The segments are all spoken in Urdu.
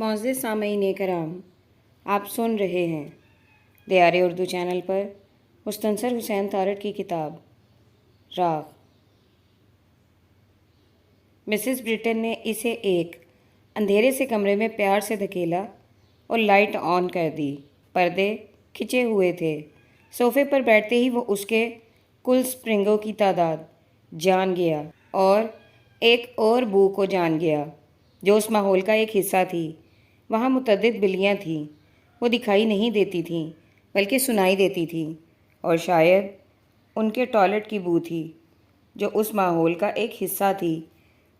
معزز سامعین کرام، آپ سن رہے ہیں دیار اردو چینل پر مستنصر حسین تارڑ کی کتاب راغ۔ مسز برٹن نے اسے ایک اندھیرے سے کمرے میں پیار سے دھکیلا اور لائٹ آن کر دی۔ پردے کھچے ہوئے تھے۔ صوفے پر بیٹھتے ہی وہ اس کے کل سپرنگوں کی تعداد جان گیا اور ایک اور بو کو جان گیا جو اس ماحول کا ایک حصہ تھی۔ وہاں متعدد بلیاں تھیں۔ وہ دکھائی نہیں دیتی تھیں بلکہ سنائی دیتی تھیں، اور شاید ان کے ٹوائلٹ کی بو تھی جو اس ماحول کا ایک حصہ تھی۔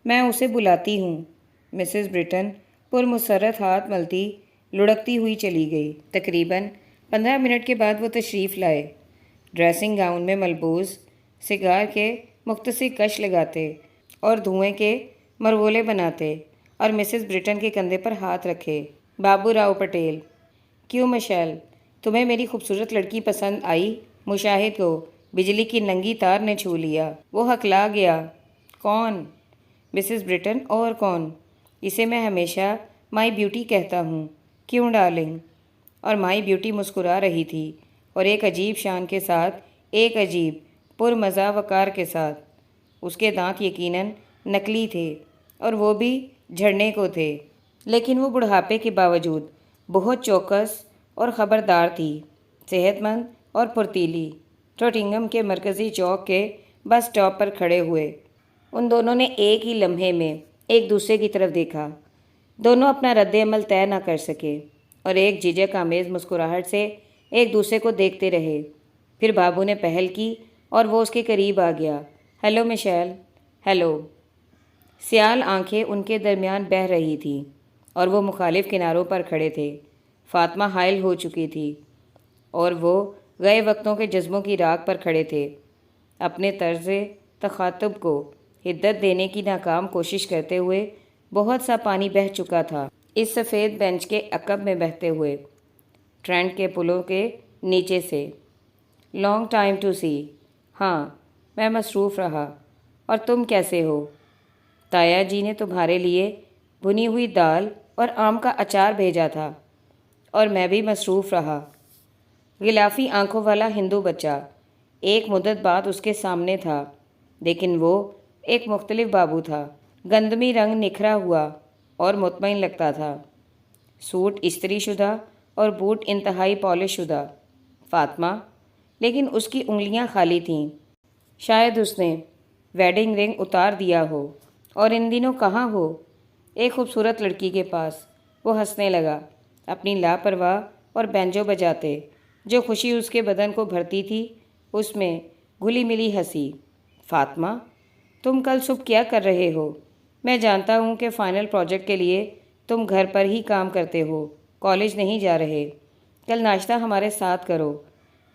میں اسے بلاتی ہوں۔ مسز برٹن پرمسرت ہاتھ ملتی لڑکتی ہوئی چلی گئی۔ تقریباً 15 منٹ کے بعد وہ تشریف لائے، ڈریسنگ گاؤن میں ملبوس، سگار کے مختصر کش لگاتے اور دھوئیں کے مرولے بناتے، اور مسز برٹن کے کندھے پر ہاتھ رکھے۔ بابو راؤ پٹیل: کیوں مشیل، تمہیں میری خوبصورت لڑکی پسند آئی؟ مشاہد کو بجلی کی ننگی تار نے چھو لیا۔ وہ ہکلا گیا۔ کون؟ مسز برٹن، اور کون؟ اسے میں ہمیشہ مائی بیوٹی کہتا ہوں۔ کیوں ڈارلنگ؟ اور مائی بیوٹی مسکرا رہی تھی، اور ایک عجیب شان کے ساتھ، ایک عجیب پرمزہ وقار کے ساتھ۔ اس کے دانت یقیناً نکلی تھے، اور وہ بھی جھڑنے کو تھے، لیکن وہ بڑھاپے کے باوجود بہت چوکس اور خبردار تھی، صحت مند اور پھرتیلی۔ ٹوٹنگھم کے مرکزی چوک کے بس اسٹاپ پر کھڑے ہوئے، ان دونوں نے ایک ہی لمحے میں ایک دوسرے کی طرف دیکھا۔ دونوں اپنا رد عمل طے نہ کر سکے، اور ایک جھجک آمیز مسکراہٹ سے ایک دوسرے کو دیکھتے رہے۔ پھر بابو نے پہل کی اور وہ اس کے قریب آ گیا۔ Hello Michel. ہیلو۔ سیال آنکھیں ان کے درمیان بہہ رہی تھیں، اور وہ مخالف کناروں پر کھڑے تھے۔ فاطمہ حائل ہو چکی تھی، اور وہ گئے وقتوں کے جذبوں کی راکھ پر کھڑے تھے، اپنے طرز تخاطب کو حدت دینے کی ناکام کوشش کرتے ہوئے۔ بہت سا پانی بہہ چکا تھا اس سفید بینچ کے عقب میں بہتے ہوئے، ٹرینڈ کے پلوں کے نیچے سے۔ لانگ ٹائم ٹو سی۔ ہاں، میں مصروف رہا۔ اور تم کیسے ہو؟ تایا جی نے تمہارے لیے بھنی ہوئی دال اور آم کا اچار بھیجا تھا، اور میں بھی مصروف رہا۔ غلافی آنکھوں والا ہندو بچہ ایک مدت بعد اس کے سامنے تھا، لیکن وہ ایک مختلف بابو تھا۔ گندمی رنگ نکھرا ہوا اور مطمئن لگتا تھا، سوٹ استری شدہ اور بوٹ انتہائی پالش شدہ۔ فاطمہ، لیکن اس کی انگلیاں خالی تھیں۔ شاید اس نے ویڈنگ رنگ اتار دیا ہو، اور ان دنوں کہاں ہو؟ ایک خوبصورت لڑکی کے پاس۔ وہ ہنسنے لگا، اپنی لاپرواہ اور بینجو بجاتے۔ جو خوشی اس کے بدن کو بھرتی تھی، اس میں گھلی ملی ہنسی۔ فاطمہ، تم کل صبح کیا کر رہے ہو؟ میں جانتا ہوں کہ فائنل پروجیکٹ کے لیے تم گھر پر ہی کام کرتے ہو، کالج نہیں جا رہے۔ کل ناشتہ ہمارے ساتھ کرو،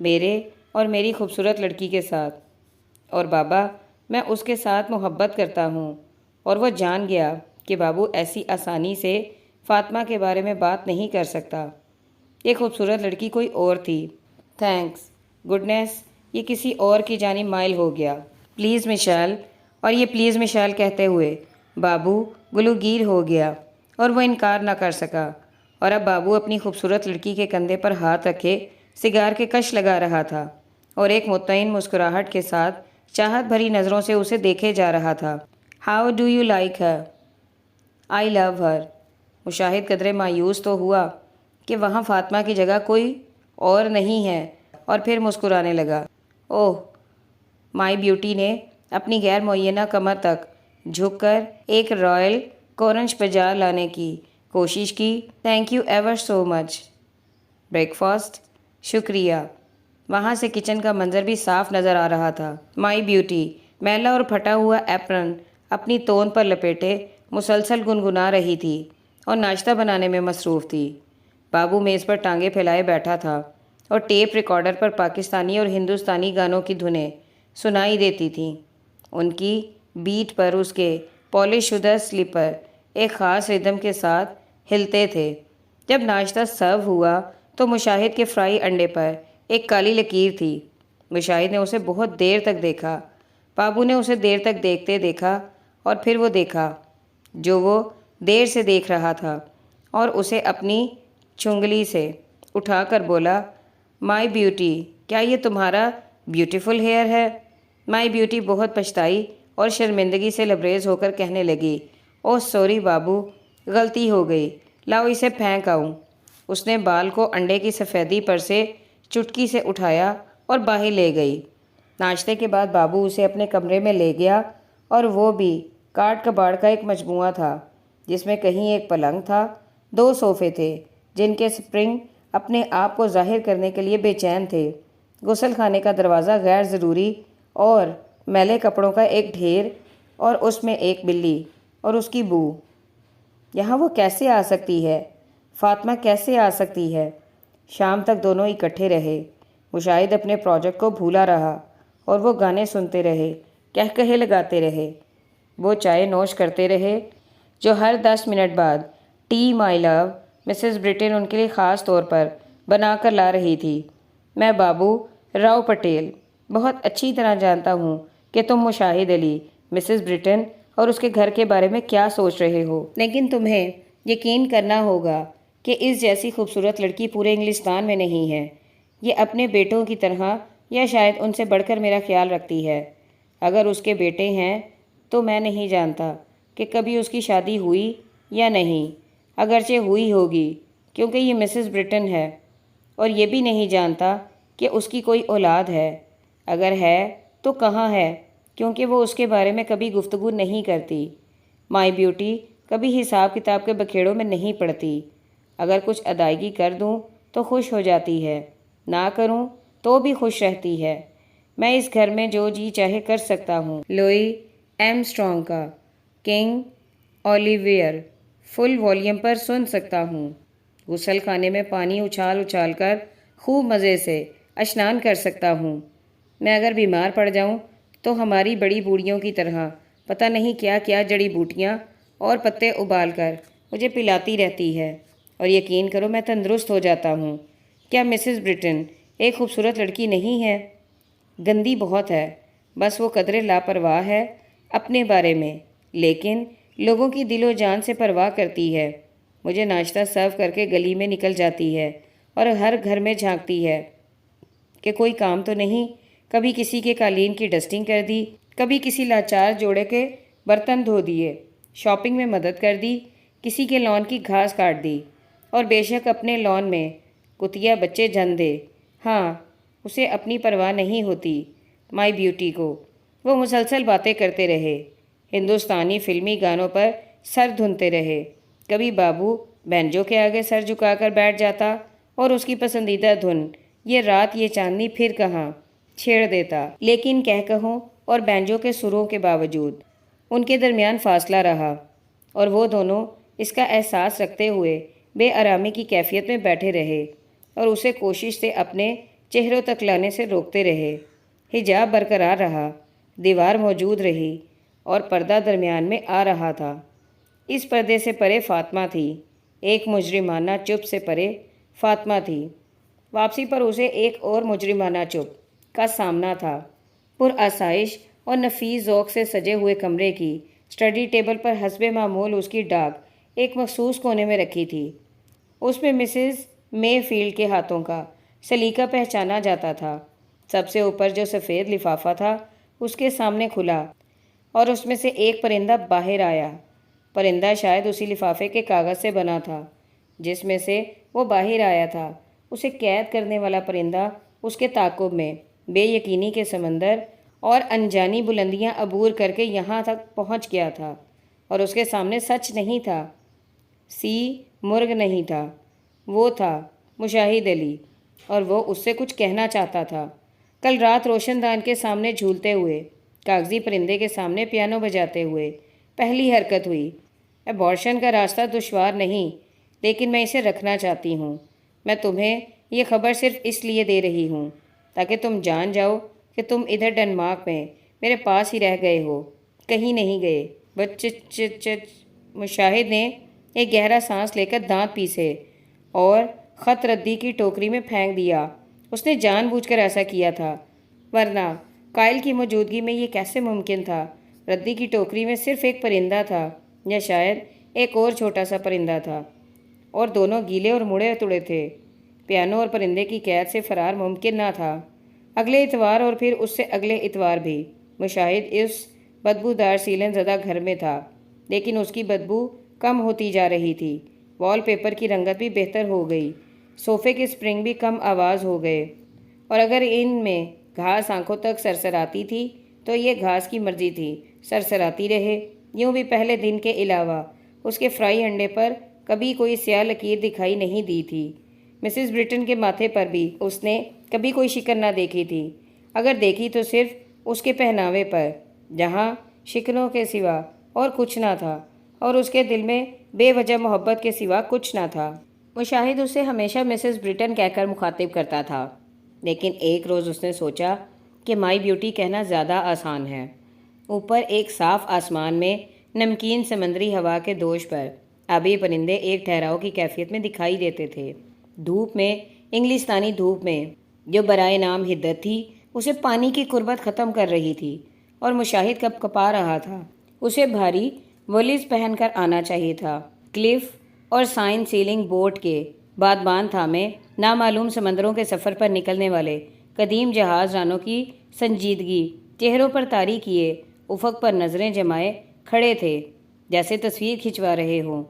میرے اور میری خوبصورت لڑکی کے ساتھ۔ اور بابا، میں اس کے ساتھ محبت کرتا ہوں۔ اور وہ جان گیا کہ بابو ایسی آسانی سے فاطمہ کے بارے میں بات نہیں کر سکتا۔ یہ خوبصورت لڑکی کوئی اور تھی۔ تھینکس گڈنس، یہ کسی اور کی جانب مائل ہو گیا۔ پلیز مشیل، اور یہ پلیز مشیل کہتے ہوئے بابو گلوگیر ہو گیا، اور وہ انکار نہ کر سکا۔ اور اب بابو اپنی خوبصورت لڑکی کے کندھے پر ہاتھ رکھے سگار کے کش لگا رہا تھا، اور ایک مطمئن مسکراہٹ کے ساتھ چاہت بھری نظروں سے اسے دیکھے جا رہا تھا۔ ہاؤ ڈو یو لائک ہر؟ آئی لو ہر۔ مشاہد قدرے مایوس تو ہوا کہ وہاں فاطمہ کی جگہ کوئی اور نہیں ہے، اور پھر مسکرانے لگا۔ اوہ! مائی بیوٹی نے اپنی غیر معینہ کمر تک جھک کر ایک رائل کورنش بجا لانے کی کوشش کی۔ Thank you ever so much. Break fast? شکریہ۔ وہاں سے کچن کا منظر بھی صاف نظر آ رہا تھا۔ مائی بیوٹی میلا اور پھٹا ہوا ایپرن اپنی تون پر لپیٹے مسلسل گنگنا رہی تھی، اور ناشتہ بنانے میں مصروف تھی۔ بابو میز پر ٹانگیں پھیلائے بیٹھا تھا، اور ٹیپ ریکارڈر پر پاکستانی اور ہندوستانی گانوں کی دھنیں سنائی دیتی تھیں۔ ان کی بیٹ پر اس کے پالش شدہ سلیپر ایک خاص ردم کے ساتھ ہلتے تھے۔ جب ناشتہ سرو ہوا تو مشاہد کے فرائی انڈے پر ایک کالی لکیر تھی۔ مشاہد نے اسے بہت دیر تک دیکھا۔ بابو نے اسے دیر تک دیکھتے دیکھا، اور پھر وہ دیکھا جو وہ دیر سے دیکھ رہا تھا، اور اسے اپنی چنگلی سے اٹھا کر بولا، مائی بیوٹی، کیا یہ تمہارا بیوٹیفل ہیئر ہے؟ مائی بیوٹی بہت پچھتائی اور شرمندگی سے لبریز ہو کر کہنے لگی، اوہ سوری بابو، غلطی ہو گئی، لاؤ اسے پھینک آؤں۔ اس نے بال کو انڈے کی سفیدی پر سے چٹکی سے اٹھایا اور باہر لے گئی۔ ناشتے کے بعد بابو اسے اپنے کمرے میں لے گیا، اور وہ بھی کاٹ کباڑ کا ایک مجموعہ تھا، جس میں کہیں ایک پلنگ تھا، 2 صوفے تھے جن کے سپرنگ اپنے آپ کو ظاہر کرنے کے لیے بے چین تھے، غسل خانے کا دروازہ غیر ضروری اور میلے کپڑوں کا ایک ڈھیر، اور اس میں ایک بلی اور اس کی بو۔ یہاں وہ کیسے آ سکتی ہے؟ فاطمہ کیسے آ سکتی ہے؟ شام تک دونوں اکٹھے رہے۔ مشاہد اپنے پروجیکٹ کو بھولا رہا اور وہ گانے سنتے رہے، کہکہے لگاتے رہے۔ وہ چائے نوش کرتے رہے جو ہر 10 منٹ بعد ٹی مائی لو مسز برٹن ان کے لیے خاص طور پر بنا کر لا رہی تھی۔ میں بابو راؤ پٹیل بہت اچھی طرح جانتا ہوں کہ تم مشاہد علی، مسز برٹن اور اس کے گھر کے بارے میں کیا سوچ رہے ہو، لیکن تمہیں یقین کرنا ہوگا کہ اس جیسی خوبصورت لڑکی پورے انگلستان میں نہیں ہے۔ یہ اپنے بیٹوں کی طرح یا شاید ان سے بڑھ کر میرا خیال رکھتی ہے۔ اگر اس کے بیٹے ہیں تو میں نہیں جانتا کہ کبھی اس کی شادی ہوئی یا نہیں، اگرچہ ہوئی ہوگی کیونکہ یہ مسز برٹن ہے، اور یہ بھی نہیں جانتا کہ اس کی کوئی اولاد ہے۔ اگر ہے تو کہاں ہے، کیونکہ وہ اس کے بارے میں کبھی گفتگو نہیں کرتی۔ مائی بیوٹی کبھی حساب کتاب کے بکھیڑوں میں نہیں پڑتی۔ اگر کچھ ادائیگی کر دوں تو خوش ہو جاتی ہے، نہ کروں تو بھی خوش رہتی ہے۔ میں اس گھر میں جو جی چاہے کر سکتا ہوں۔ لوئی ایم اسٹرانگ کا کنگ اولیویئر فل والیوم پر سن سکتا ہوں۔ غسل خانے میں پانی اچھال اچھال کر خوب مزے سے اشنان کر سکتا ہوں۔ میں اگر بیمار پڑ جاؤں تو ہماری بڑی بوڑھیوں کی طرح پتہ نہیں کیا کیا جڑی بوٹیاں اور پتے ابال کر مجھے پلاتی رہتی ہے، اور یقین کرو میں تندرست ہو جاتا ہوں۔ کیا مسز برٹن ایک خوبصورت لڑکی نہیں ہے؟ گندی بہت ہے، بس وہ قدرے لاپرواہ ہے اپنے بارے میں، لیکن لوگوں کی دل و جان سے پرواہ کرتی ہے۔ مجھے ناشتہ سرو کر کے گلی میں نکل جاتی ہے اور ہر گھر میں جھانکتی ہے کہ کوئی کام تو نہیں، کبھی کسی کے قالین کی ڈسٹنگ کر دی، کبھی کسی لاچار جوڑے کے برتن دھو دیے، شاپنگ میں مدد کر دی، کسی کے لان کی گھاس کاٹ دی، اور بے شک اپنے لان میں کتیا بچے جن دے۔ ہاں، اسے اپنی پرواہ نہیں ہوتی مائی بیوٹی کو۔ وہ مسلسل باتیں کرتے رہے، ہندوستانی فلمی گانوں پر سر دھنتے رہے۔ کبھی بابو بینجو کے آگے سر جھکا کر بیٹھ جاتا اور اس کی پسندیدہ دھن یہ رات یہ چاندنی پھر کہاں چھیڑ دیتا، لیکن کہکہوں اور بینجو کے سروں کے باوجود ان کے درمیان فاصلہ رہا، اور وہ دونوں اس کا احساس رکھتے ہوئے بے آرامی کی کیفیت میں بیٹھے رہے اور اسے کوشش سے اپنے چہروں تک لانے سے روکتے رہے۔ حجاب برقرار رہا، دیوار موجود رہی، اور پردہ درمیان میں آ رہا تھا۔ اس پردے سے پرے فاطمہ تھی، ایک مجرمانہ چپ سے پرے فاطمہ تھی۔ واپسی پر اسے ایک اور مجرمانہ چپ کا سامنا تھا۔ پرآسائش اور نفیس ذوق سے سجے ہوئے کمرے کی اسٹڈی ٹیبل پر حسب معمول اس کی ڈاک ایک مخصوص کونے میں رکھی تھی۔ اس میں مسز مے فیلڈ کے ہاتھوں کا سلیقہ پہچانا جاتا تھا۔ سب سے اوپر جو سفید لفافہ تھا اس کے سامنے کھلا، اور اس میں سے ایک پرندہ باہر آیا۔ پرندہ شاید اسی لفافے کے کاغذ سے بنا تھا جس میں سے وہ باہر آیا تھا۔ اسے قید کرنے والا پرندہ اس کے تعاقب میں بے یقینی کے سمندر اور انجانی بلندیاں عبور کر کے یہاں تک پہنچ گیا تھا، اور اس کے سامنے سچ نہیں تھا، مرغ نہیں تھا، وہ تھا مشاہد علی، اور وہ اس سے کچھ کہنا چاہتا تھا۔ کل رات روشن دان کے سامنے جھولتے ہوئے، کاغذی پرندے کے سامنے پیانو بجاتے ہوئے پہلی حرکت ہوئی، ایبارشن کا راستہ دشوار نہیں، لیکن میں اسے رکھنا چاہتی ہوں۔ میں تمہیں یہ خبر صرف اس لیے دے رہی ہوں تاکہ تم جان جاؤ کہ تم ادھر ڈنمارک میں میرے پاس ہی رہ گئے ہو، کہیں نہیں گئے۔ مشاہد نے ایک گہرا سانس لے کر دانت پیسے اور خط ردی کی ٹوکری میں پھینک دیا۔ اس نے جان بوجھ کر ایسا کیا تھا، ورنہ قائل کی موجودگی میں یہ کیسے ممکن تھا؟ ردی کی ٹوکری میں صرف ایک پرندہ تھا، یا شاید ایک اور چھوٹا سا پرندہ تھا۔ اور دونوں گیلے اور مڑے تڑے تھے۔ پیانو اور پرندے کی قید سے فرار ممکن نہ تھا۔ اگلے اتوار اور پھر اس سے اگلے اتوار بھی مشاہد اس بدبودار سیلن زدہ گھر میں تھا، لیکن اس کی بدبو کم ہوتی جا رہی تھی۔ وال پیپر کی رنگت بھی بہتر ہو گئی، صوفے کے اسپرنگ بھی کم آواز ہو گئے، اور اگر ان میں گھاس آنکھوں تک سرسراتی تھی تو یہ گھاس کی مرضی تھی، سرسراتی رہے۔ یوں بھی پہلے دن کے علاوہ اس کے فرائی انڈے پر کبھی کوئی سیاہ لکیر دکھائی نہیں دی تھی۔ مسز برٹن کے ماتھے پر بھی اس نے کبھی کوئی شکن نہ دیکھی تھی، اگر دیکھی تو صرف اس کے پہناوے پر، جہاں شکنوں کے سوا اور کچھ نہ تھا، اور اس کے دل میں بے وجہ محبت کے سوا کچھ نہ تھا۔ مشاہد اسے ہمیشہ مسز برٹن کہہ کر مخاطب کرتا تھا، لیکن ایک روز اس نے سوچا کہ مائی بیوٹی کہنا زیادہ آسان ہے۔ اوپر ایک صاف آسمان میں نمکین سمندری ہوا کے دوش پر آبی پرندے ایک ٹھہراؤ کی کیفیت میں دکھائی دیتے تھے۔ دھوپ میں، انگلستانی دھوپ میں، جو برائے نام حدت تھی، اسے پانی کی قربت ختم کر رہی تھی، اور مشاہد کپ کپا رہا تھا۔ اسے بھاری ولیز پہن کر آنا چاہیے تھا۔ کلف اور سائن سیلنگ بوٹ کے بادبان تھامے نامعلوم سمندروں کے سفر پر نکلنے والے قدیم جہاز رانوں کی سنجیدگی چہروں پر طاری کیے افق پر نظریں جمائے کھڑے تھے، جیسے تصویر کھنچوا رہے ہوں۔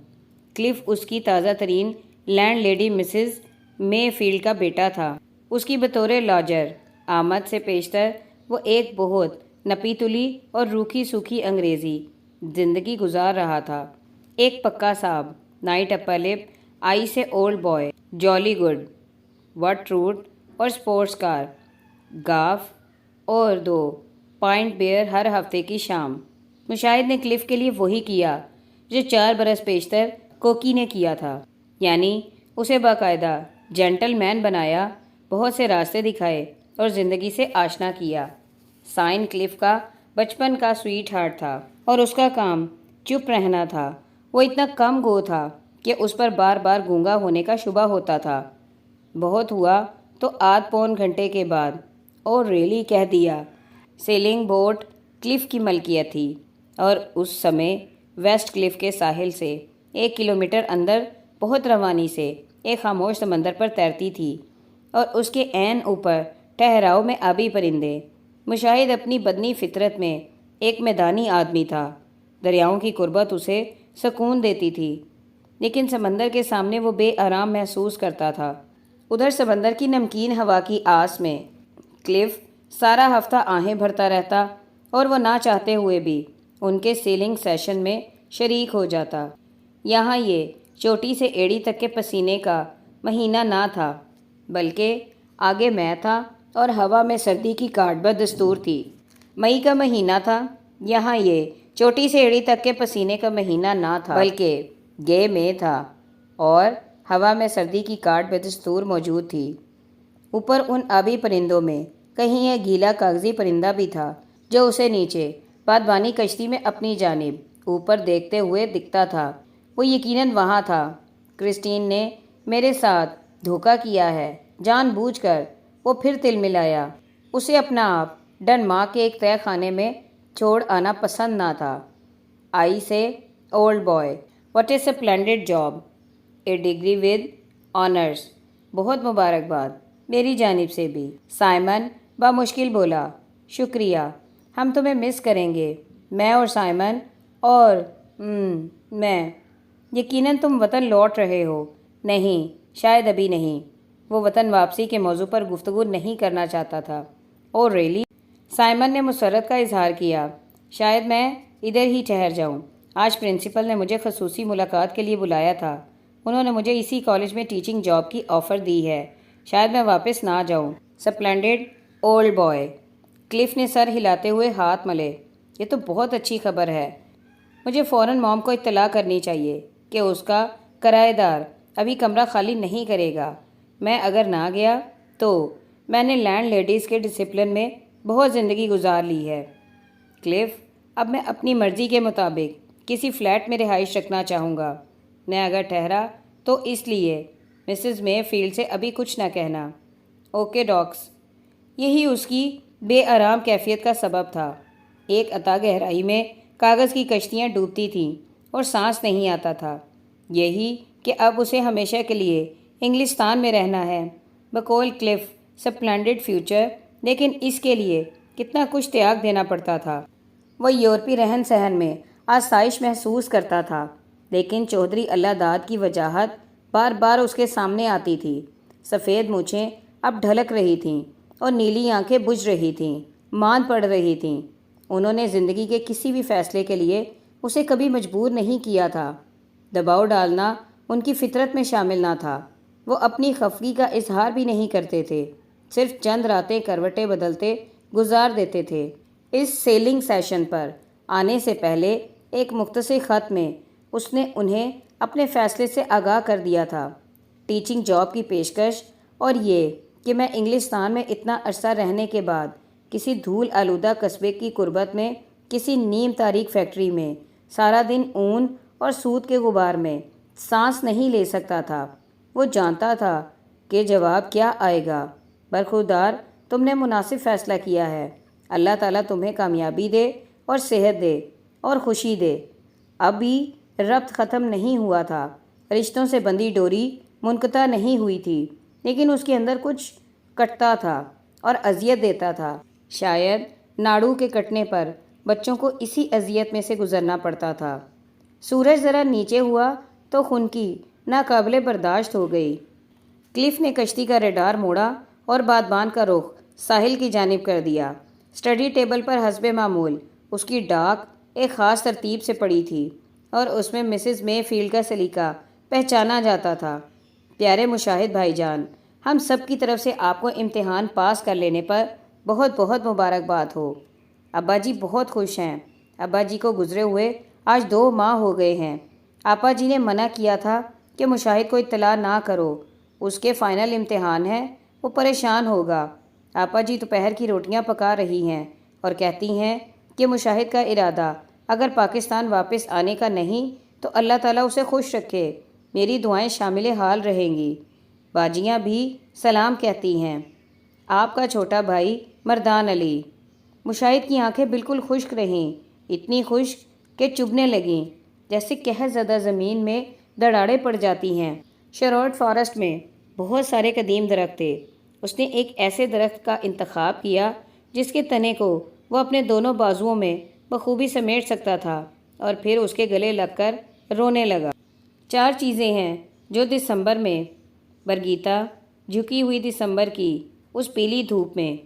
کلف اس کی تازہ ترین لینڈ لیڈی مسز مے فیلڈ کا بیٹا تھا۔ اس کی بطور لاجر آمد سے پیشتر وہ ایک بہت نپی تلی اور روکھی سوکھی انگریزی زندگی گزار رہا تھا۔ ایک پکا صاحب، نائٹ اپر لپ، آئی سے اولڈ بوائے، جالی گڈ، وٹ روٹ اور سپورٹس کار، گاف اور 2 پائنٹ بیئر ہر ہفتے کی شام۔ مشاہد نے کلف کے لیے وہی کیا جو 4 برس پیشتر کوکی نے کیا تھا، یعنی اسے باقاعدہ جینٹل مین بنایا، بہت سے راستے دکھائے اور زندگی سے آشنا کیا۔ سائن کلف کا بچپن کا سویٹ ہارٹ تھا، اور اس کا کام چپ رہنا تھا۔ وہ اتنا کم گو تھا کہ اس پر بار بار گونگا ہونے کا شبہ ہوتا تھا۔ بہت ہوا تو آدھ پون گھنٹے کے بعد اور ریلی کہہ دیا۔ سیلنگ بوٹ کلف کی ملکیت تھی، اور اس سمے ویسٹ کلف کے ساحل سے 1 کلومیٹر اندر بہت روانی سے ایک خاموش سمندر پر تیرتی تھی، اور اس کے عین اوپر ٹھہراؤ میں آبی پرندے۔ مشاہد اپنی بدنی فطرت میں ایک میدانی آدمی تھا۔ دریاؤں کی قربت اسے سکون دیتی تھی، لیکن سمندر کے سامنے وہ بے آرام محسوس کرتا تھا۔ ادھر سمندر کی نمکین ہوا کی آس میں کلف سارا ہفتہ آہیں بھرتا رہتا، اور وہ نہ چاہتے ہوئے بھی ان کے سیلنگ سیشن میں شریک ہو جاتا۔ یہاں یہ چوٹی سے ایڑی تک کے پسینے کا مہینہ نہ تھا، بلکہ آگے میں تھا اور ہوا میں سردی کی کاٹ بدستور تھی۔ مئی کا مہینہ تھا۔ یہاں یہ چوٹی سے ایڑی تک کے پسینے کا مہینہ نہ تھا، بلکہ گے میں تھا، اور ہوا میں سردی کی کاٹ بدستور موجود تھی۔ اوپر ان آبی پرندوں میں کہیں یہ گیلا کاغذی پرندہ بھی تھا جو اسے نیچے بادبانی کشتی میں اپنی جانب اوپر دیکھتے ہوئے دکھتا تھا۔ وہ یقیناً وہاں تھا۔ کرسٹین نے میرے ساتھ دھوکہ کیا ہے، جان بوجھ کر۔ وہ پھر تل ملایا۔ اسے اپنا آپ ڈنمارک کے ایک تہہ خانے میں چھوڑ آنا پسند نہ تھا۔ I say old boy, what a splendid job, a degree with honours, بہت مبارکباد میری جانب سے بھی۔ سائمن بامشکل بولا، شکریہ، ہم تمہیں مس کریں گے، میں اور سائمن اور میں۔ یقیناً تم وطن لوٹ رہے ہو؟ نہیں، شاید ابھی نہیں۔ وہ وطن واپسی کے موضوع پر گفتگو نہیں کرنا چاہتا تھا۔ اور ریلی؟ سائمن نے مسرت کا اظہار کیا۔ شاید میں ادھر ہی ٹھہر جاؤں۔ آج پرنسپل نے مجھے خصوصی ملاقات کے لیے بلایا تھا۔ انہوں نے مجھے اسی کالج میں ٹیچنگ جاب کی آفر دی ہے۔ شاید میں واپس نہ جاؤں۔ سپلینڈڈ اولڈ بوائے، کلف نے سر ہلاتے ہوئے ہاتھ ملے۔ یہ تو بہت اچھی خبر ہے۔ مجھے فوراً موم کو اطلاع کرنی چاہیے کہ اس کا کرایہ دار ابھی کمرہ خالی نہیں کرے گا۔ میں اگر نہ گیا تو میں نے لینڈ لیڈیز کے ڈسپلن میں بہت زندگی گزار لی ہے۔ کلف، اب میں اپنی مرضی کے مطابق کسی فلیٹ میں رہائش رکھنا چاہوں گا۔ میں اگر ٹھہرا تو اس لیے مسز مے فیلڈ سے ابھی کچھ نہ کہنا۔ Okay docs. یہی اس کی بے آرام کیفیت کا سبب تھا۔ ایک عطا گہرائی میں کاغذ کی کشتیاں ڈوبتی تھیں اور سانس نہیں آتا تھا۔ یہی کہ اب اسے ہمیشہ کے لیے انگلستان میں رہنا ہے، بقول کلف سپلینڈڈ فیوچر، لیکن اس کے لیے کتنا کچھ تیاگ دینا پڑتا تھا۔ وہ یورپی رہن سہن میں آسائش محسوس کرتا تھا، لیکن چودھری اللہ داد کی وجاہت بار بار اس کے سامنے آتی تھی۔ سفید مونچھیں اب ڈھلک رہی تھیں اور نیلی آنکھیں بجھ رہی تھیں، ماند پڑ رہی تھیں۔ انہوں نے زندگی کے کسی بھی فیصلے کے لیے اسے کبھی مجبور نہیں کیا تھا۔ دباؤ ڈالنا ان کی فطرت میں شامل نہ تھا۔ وہ اپنی خفگی کا اظہار بھی نہیں کرتے تھے، صرف چند راتیں کروٹیں بدلتے گزار دیتے تھے۔ اس سیلنگ سیشن پر آنے سے پہلے ایک مختصر خط میں اس نے انہیں اپنے فیصلے سے آگاہ کر دیا تھا، ٹیچنگ جاب کی پیشکش، اور یہ کہ میں انگلستان میں اتنا عرصہ رہنے کے بعد کسی دھول آلودہ قصبے کی قربت میں، کسی نیم تاریک فیکٹری میں سارا دن اون اور سود کے غبار میں سانس نہیں لے سکتا تھا۔ وہ جانتا تھا کہ جواب کیا آئے گا، برخوردار تم نے مناسب فیصلہ کیا ہے، اللہ تعالیٰ تمہیں کامیابی دے اور صحت دے اور خوشی دے۔ ابھی ربط ختم نہیں ہوا تھا، رشتوں سے بندھی ڈوری منقطع نہیں ہوئی تھی، لیکن اس کے اندر کچھ کٹتا تھا اور اذیت دیتا تھا۔ شاید ناڑو کے کٹنے پر بچوں کو اسی اذیت میں سے گزرنا پڑتا تھا۔ سورج ذرا نیچے ہوا تو خنکی ناقابل برداشت ہو گئی۔ کلف نے کشتی کا ریڈار موڑا اور بادبان کا رخ ساحل کی جانب کر دیا۔ اسٹڈی ٹیبل پر حسب معمول اس کی ڈاک ایک خاص ترتیب سے پڑی تھی اور اس میں مسز مے فیلڈ کا سلیقہ پہچانا جاتا تھا۔ پیارے مشاہد بھائی جان، ہم سب کی طرف سے آپ کو امتحان پاس کر لینے پر بہت بہت مبارکباد ہو۔ ابا جی بہت خوش ہیں۔ ابا جی کو گزرے ہوئے آج 2 ماہ ہو گئے ہیں۔ آپا جی نے منع کیا تھا کہ مشاہد کو اطلاع نہ کرو، اس کے فائنل امتحان ہے، وہ پریشان ہوگا۔ آپا جی دوپہر کی روٹیاں پکا رہی ہیں اور کہتی ہیں کہ مشاہد کا ارادہ اگر پاکستان واپس آنے کا نہیں تو اللہ تعالیٰ اسے خوش رکھے، میری دعائیں شامل حال رہیں گی۔ باجیاں بھی سلام کہتی ہیں۔ آپ کا چھوٹا بھائی مردان علی۔ مشاہد کی آنکھیں بالکل خشک رہیں، اتنی خشک کہ چبھنے لگیں، جیسے قحط زدہ زمین میں دراڑیں پڑ جاتی ہیں۔ شروٹ فارسٹ میں بہت سارے قدیم درخت تھے۔ اس نے ایک ایسے درخت کا انتخاب کیا جس کے تنے کو وہ اپنے دونوں بازوؤں میں بخوبی سمیٹ سکتا تھا، اور پھر اس کے گلے لگ کر رونے لگا۔ 4 چیزیں ہیں جو دسمبر میں، برگیتا جھکی ہوئی دسمبر کی اس پیلی دھوپ میں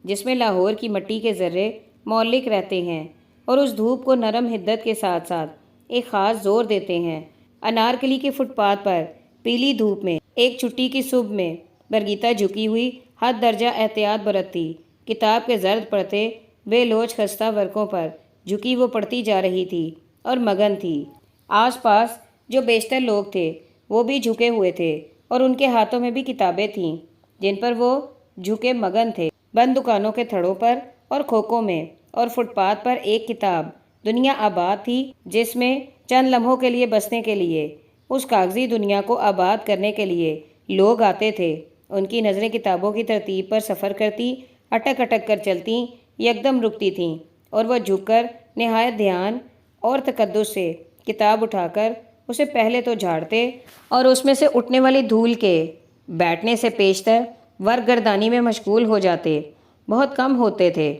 جس میں لاہور کی مٹی کے ذرے معلق رہتے ہیں اور اس دھوپ کو نرم حدت کے ساتھ ساتھ ایک خاص زور دیتے ہیں، انارکلی کے فٹ پاتھ پر پیلی دھوپ میں ایک چھٹی کی صبح میں برگیتا جھکی ہوئی حد درجہ احتیاط برتتی کتاب کے زرد پڑھتے بے لوچ خستہ ورقوں پر جھکی وہ پڑھتی جا رہی تھی اور مگن تھی۔ آس پاس جو بیشتر لوگ تھے وہ بھی جھکے ہوئے تھے اور ان کے ہاتھوں میں بھی کتابیں تھیں جن پر وہ جھکے مگن تھے۔ بند دکانوں کے تھڑوں پر اور کھوکوں میں اور فٹ پاتھ پر ایک کتاب دنیا آباد تھی، جس میں چند لمحوں کے لیے بسنے کے لیے، اس کاغذی دنیا کو آباد کرنے کے لیے لوگ آتے تھے۔ ان کی نظریں کتابوں کی ترتیب پر سفر کرتی، اٹک اٹک کر چلتی، یکدم رکتی تھیں، اور وہ جھک کر نہایت دھیان اور تقدس سے کتاب اٹھا کر اسے پہلے تو جھاڑتے اور اس میں سے اٹھنے والی دھول کے بیٹھنے سے پیشتر ورق گردانی میں مشغول ہو جاتے۔ بہت کم ہوتے تھے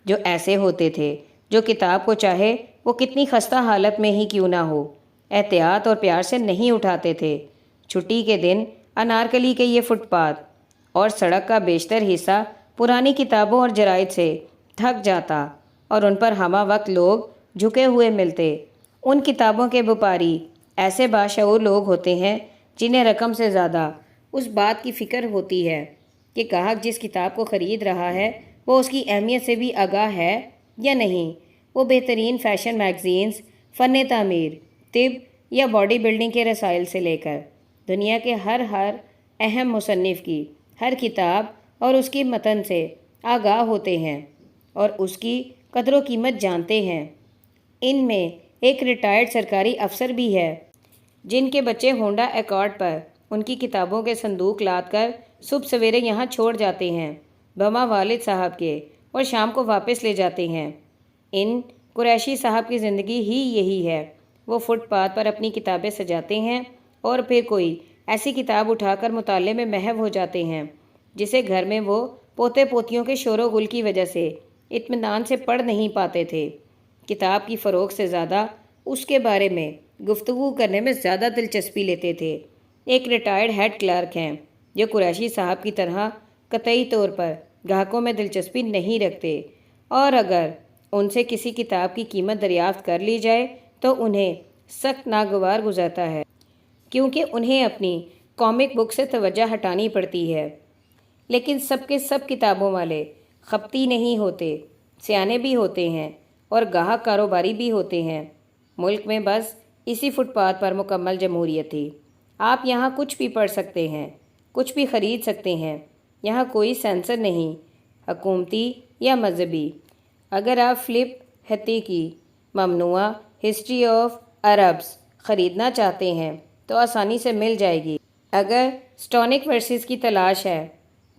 جو ایسے ہوتے تھے جو کتاب کو چاہے وہ کتنی خستہ حالت میں ہی کیوں نہ ہو، احتیاط اور پیار سے نہیں اٹھاتے تھے۔ چھٹی کے دن انارکلی کے یہ فٹ پاتھ اور سڑک کا بیشتر حصہ پرانی کتابوں اور جرائد سے تھک جاتا اور ان پر ہمہ وقت لوگ جھکے ہوئے ملتے۔ ان کتابوں کے وپاری ایسے باشعور لوگ ہوتے ہیں جنہیں رقم سے زیادہ اس بات کی فکر ہوتی ہے کہ گاہک جس کتاب کو خرید رہا ہے وہ اس کی اہمیت سے بھی آگاہ ہے یا نہیں۔ وہ بہترین فیشن میگزینز، فن تعمیر، طب یا باڈی بلڈنگ کے رسائل سے لے کر دنیا کے ہر اہم مصنف کی ہر کتاب اور اس کی متن سے آگاہ ہوتے ہیں اور اس کی قدر و قیمت جانتے ہیں۔ ان میں ایک ریٹائرڈ سرکاری افسر بھی ہے جن کے بچے ہونڈا ایکارڈ پر ان کی کتابوں کے صندوق لاد کر صبح سویرے یہاں چھوڑ جاتے ہیں، بما والد صاحب کے، اور شام کو واپس لے جاتے ہیں۔ ان قریشی صاحب کی زندگی ہی یہی ہے۔ وہ فٹ پاتھ پر اپنی کتابیں سجاتے ہیں اور پھر کوئی ایسی کتاب اٹھا کر مطالعے میں محو ہو جاتے ہیں جسے گھر میں وہ پوتے پوتیوں کے شور و غل کی وجہ سے اطمینان سے پڑھ نہیں پاتے تھے۔ کتاب کی فروغ سے زیادہ اس کے بارے میں گفتگو کرنے میں زیادہ دلچسپی لیتے تھے۔ ایک ریٹائرڈ ہیڈ کلرک ہیں جو قریشی صاحب کی طرح قطعی طور پر گاہکوں میں دلچسپی نہیں رکھتے، اور اگر ان سے کسی کتاب کی قیمت دریافت کر لی جائے تو انہیں سخت ناگوار گزرتا ہے، کیونکہ انہیں اپنی کامک بک سے توجہ ہٹانی پڑتی ہے۔ لیکن سب کے سب کتابوں والے خپتی نہیں ہوتے، سیانے بھی ہوتے ہیں اور گاہک کاروباری بھی ہوتے ہیں۔ ملک میں بس اسی فٹ پاتھ پر مکمل جمہوریت تھی۔ آپ یہاں کچھ بھی پڑھ سکتے ہیں، کچھ بھی خرید سکتے ہیں، یہاں کوئی سینسر نہیں، حکومتی یا مذہبی۔ اگر آپ فلپ ہتی کی ممنوعہ ہسٹری آف عربز خریدنا چاہتے ہیں تو آسانی سے مل جائے گی۔ اگر سٹونک ورسز کی تلاش ہے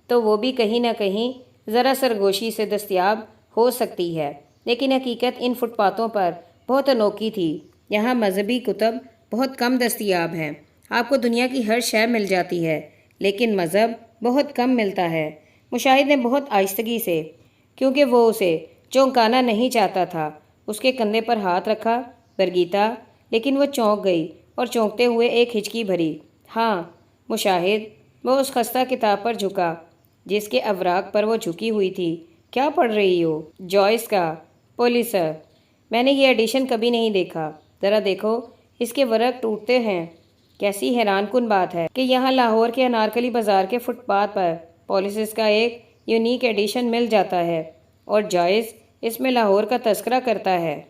تو وہ بھی کہیں نہ کہیں ذرا سرگوشی سے دستیاب ہو سکتی ہے، لیکن حقیقت ان فٹ پاتھوں پر بہت انوکھی تھی۔ یہاں مذہبی کتب بہت کم دستیاب ہیں۔ آپ کو دنیا کی ہر شے مل جاتی ہے، لیکن مذہب بہت کم ملتا ہے۔ مشاہد نے بہت آہستگی سے، کیونکہ وہ اسے چونکانا نہیں چاہتا تھا، اس کے کندھے پر ہاتھ رکھا۔ برگیتا، لیکن وہ چونک گئی اور چونکتے ہوئے ایک ہچکی بھری۔ ہاں مشاہد، وہ اس خستہ کتاب پر جھکا جس کے اوراق پر وہ جھکی ہوئی تھی۔ کیا پڑھ رہی ہو؟ جوائس کا پولیسر۔ میں نے یہ ایڈیشن کبھی نہیں دیکھا، ذرا دیکھو، اس کے ورق ٹوٹتے ہیں۔ کیسی حیران کن بات ہے کہ یہاں لاہور کے انارکلی بازار کے فٹ پاتھ پر پولیسز کا ایک یونیک ایڈیشن مل جاتا ہے، اور جوائس اس میں لاہور کا تذکرہ کرتا ہے۔